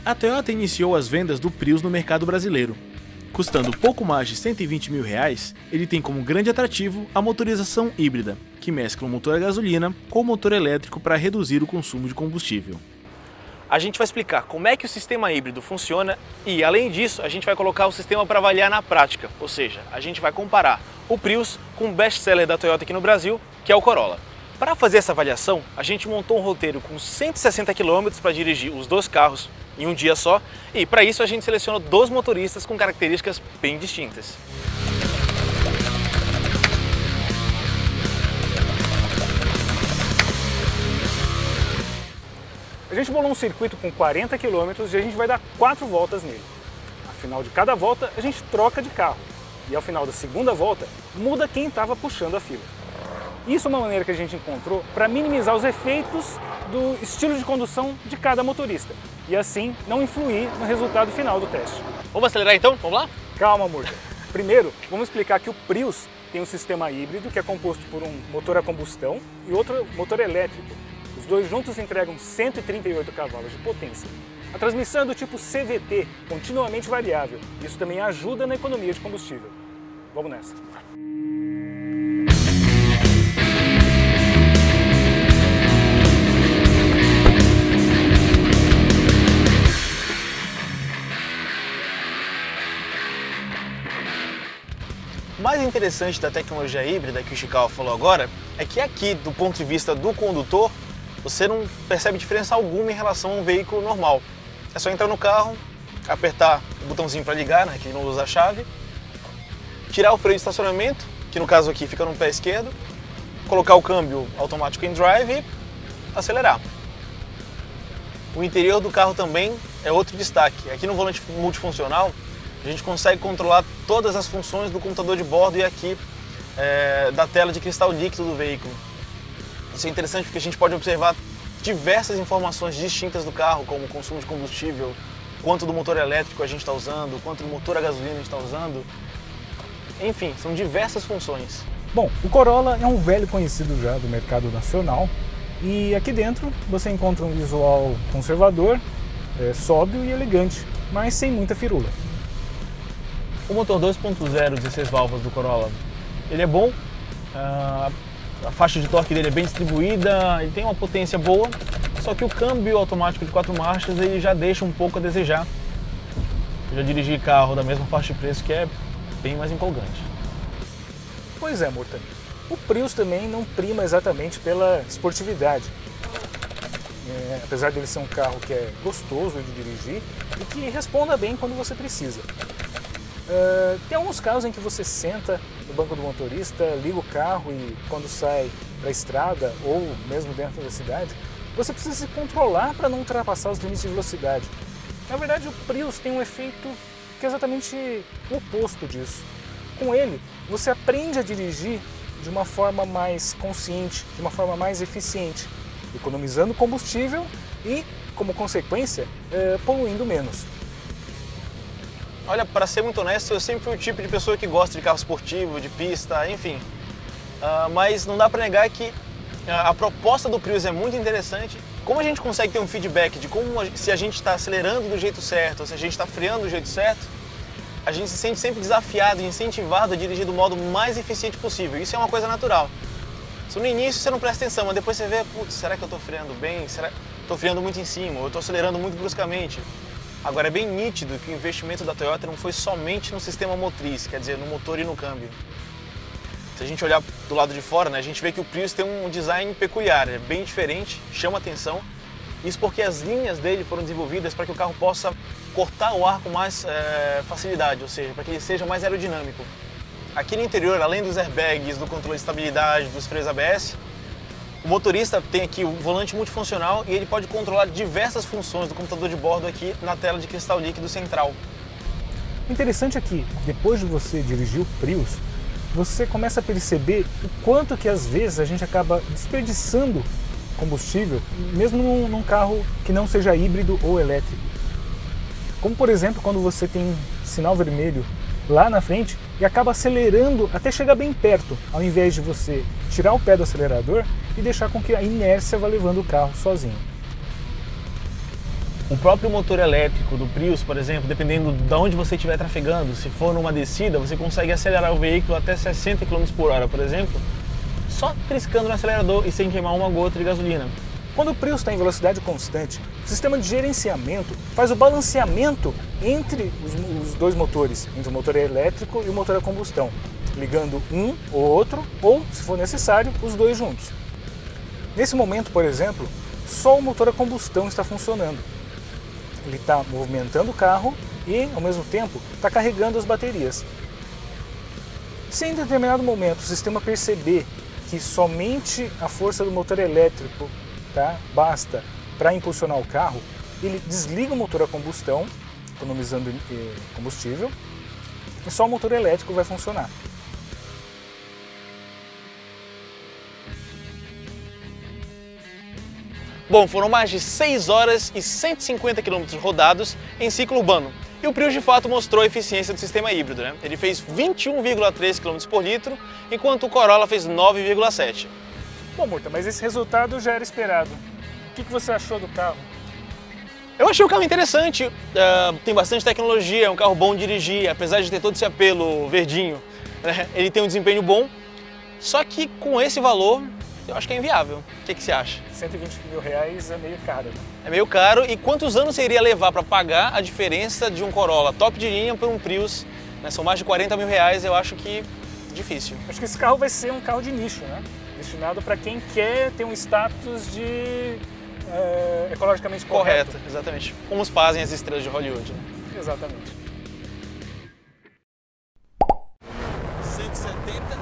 A Toyota iniciou as vendas do Prius no mercado brasileiro. Custando pouco mais de R$120 mil, ele tem como grande atrativo a motorização híbrida, que mescla o motor a gasolina com o motor elétrico para reduzir o consumo de combustível. A gente vai explicar como é que o sistema híbrido funciona e, além disso, a gente vai colocar o sistema para avaliar na prática, ou seja, a gente vai comparar o Prius com o best-seller da Toyota aqui no Brasil, que é o Corolla. Para fazer essa avaliação, a gente montou um roteiro com 160 km para dirigir os dois carros em um dia só, e para isso a gente selecionou dois motoristas com características bem distintas. A gente bolou um circuito com 40 km e a gente vai dar 4 voltas nele. Ao final de cada volta, a gente troca de carro. E ao final da segunda volta, muda quem estava puxando a fila. Isso é uma maneira que a gente encontrou para minimizar os efeitos do estilo de condução de cada motorista. E assim, não influir no resultado final do teste. Vamos acelerar então? Vamos lá? Calma, Murta. Primeiro, vamos explicar que o Prius tem um sistema híbrido que é composto por um motor a combustão e outro motor elétrico. Os dois juntos entregam 138 cavalos de potência. A transmissão é do tipo CVT, continuamente variável. Isso também ajuda na economia de combustível. Vamos nessa. O mais interessante da tecnologia híbrida que o Chicago falou agora é que aqui, do ponto de vista do condutor, você não percebe diferença alguma em relação a um veículo normal. É só entrar no carro, apertar o botãozinho para ligar, né, que não usa a chave, tirar o freio de estacionamento, que no caso aqui fica no pé esquerdo, colocar o câmbio automático em drive e acelerar. O interior do carro também é outro destaque. Aqui no volante multifuncional, a gente consegue controlar todas as funções do computador de bordo e aqui da tela de cristal líquido do veículo. Isso é interessante porque a gente pode observar diversas informações distintas do carro, como o consumo de combustível, quanto do motor elétrico a gente está usando, quanto do motor a gasolina a gente está usando. Enfim, são diversas funções. Bom, o Corolla é um velho conhecido já do mercado nacional e aqui dentro você encontra um visual conservador, sóbrio e elegante, mas sem muita firula. O motor 2.0 16 válvulas do Corolla, ele é bom, a faixa de torque dele é bem distribuída, ele tem uma potência boa, só que o câmbio automático de 4 marchas ele já deixa um pouco a desejar. Eu já dirigi carro da mesma faixa de preço que é bem mais empolgante. Pois é, Murta. O Prius também não prima exatamente pela esportividade. Apesar dele ser um carro que é gostoso de dirigir e que responda bem quando você precisa. Tem alguns casos em que você senta no banco do motorista, liga o carro e quando sai para a estrada ou mesmo dentro da cidade, você precisa se controlar para não ultrapassar os limites de velocidade. Na verdade, o Prius tem um efeito que é exatamente o oposto disso. Com ele, você aprende a dirigir de uma forma mais consciente, de uma forma mais eficiente, economizando combustível e, como consequência, poluindo menos. Olha, para ser muito honesto, eu sempre fui o tipo de pessoa que gosta de carro esportivo, de pista, enfim. Mas não dá para negar que a proposta do Prius é muito interessante. Como a gente consegue ter um feedback de se a gente está acelerando do jeito certo, ou se a gente está freando do jeito certo, a gente se sente sempre desafiado e incentivado a dirigir do modo mais eficiente possível. Isso é uma coisa natural. Se no início você não presta atenção, mas depois você vê, putz, será que eu estou freando bem? Será que estou freando muito em cima? Ou eu estou acelerando muito bruscamente? Agora é bem nítido que o investimento da Toyota não foi somente no sistema motriz, quer dizer, no motor e no câmbio. Se a gente olhar do lado de fora, né, a gente vê que o Prius tem um design peculiar, é bem diferente, chama atenção. Isso porque as linhas dele foram desenvolvidas para que o carro possa cortar o ar com mais facilidade, ou seja, para que ele seja mais aerodinâmico. Aqui no interior, além dos airbags, do controle de estabilidade, dos freios ABS, o motorista tem aqui o volante multifuncional e ele pode controlar diversas funções do computador de bordo aqui na tela de cristal líquido central. O interessante é que, depois de você dirigir o Prius, você começa a perceber o quanto que às vezes a gente acaba desperdiçando combustível, mesmo num carro que não seja híbrido ou elétrico. Como por exemplo, quando você tem um sinal vermelho lá na frente e acaba acelerando até chegar bem perto, ao invés de você tirar o pé do acelerador e deixar com que a inércia vá levando o carro sozinho. O próprio motor elétrico do Prius, por exemplo, dependendo de onde você estiver trafegando, se for numa descida, você consegue acelerar o veículo até 60 km por hora, por exemplo, só triscando no acelerador e sem queimar uma gota de gasolina. Quando o Prius está em velocidade constante, o sistema de gerenciamento faz o balanceamento entre os dois motores, entre o motor elétrico e o motor a combustão, ligando um ou outro, ou, se for necessário, os dois juntos. Nesse momento, por exemplo, só o motor a combustão está funcionando. Ele está movimentando o carro e, ao mesmo tempo, está carregando as baterias. Se em determinado momento o sistema perceber que somente a força do motor elétrico basta para impulsionar o carro, ele desliga o motor a combustão, economizando combustível, e só o motor elétrico vai funcionar. Bom, foram mais de 6 horas e 150 km rodados em ciclo urbano. E o Prius de fato mostrou a eficiência do sistema híbrido, né? Ele fez 21,3 km por litro, enquanto o Corolla fez 9,7. Bom, Murta, mas esse resultado já era esperado. O que você achou do carro? Eu achei o carro interessante, tem bastante tecnologia, é um carro bom de dirigir, apesar de ter todo esse apelo verdinho, né? Ele tem um desempenho bom, só que com esse valor eu acho que é inviável. O que você acha? 120 mil reais é meio caro, né? É meio caro, e quantos anos você iria levar para pagar a diferença de um Corolla top de linha para um Prius? Né? São mais de 40 mil reais, eu acho que difícil. Acho que esse carro vai ser um carro de nicho, né? Destinado para quem quer ter um status de ecologicamente correto. Exatamente. Como fazem as estrelas de Hollywood. Né? Exatamente. 170.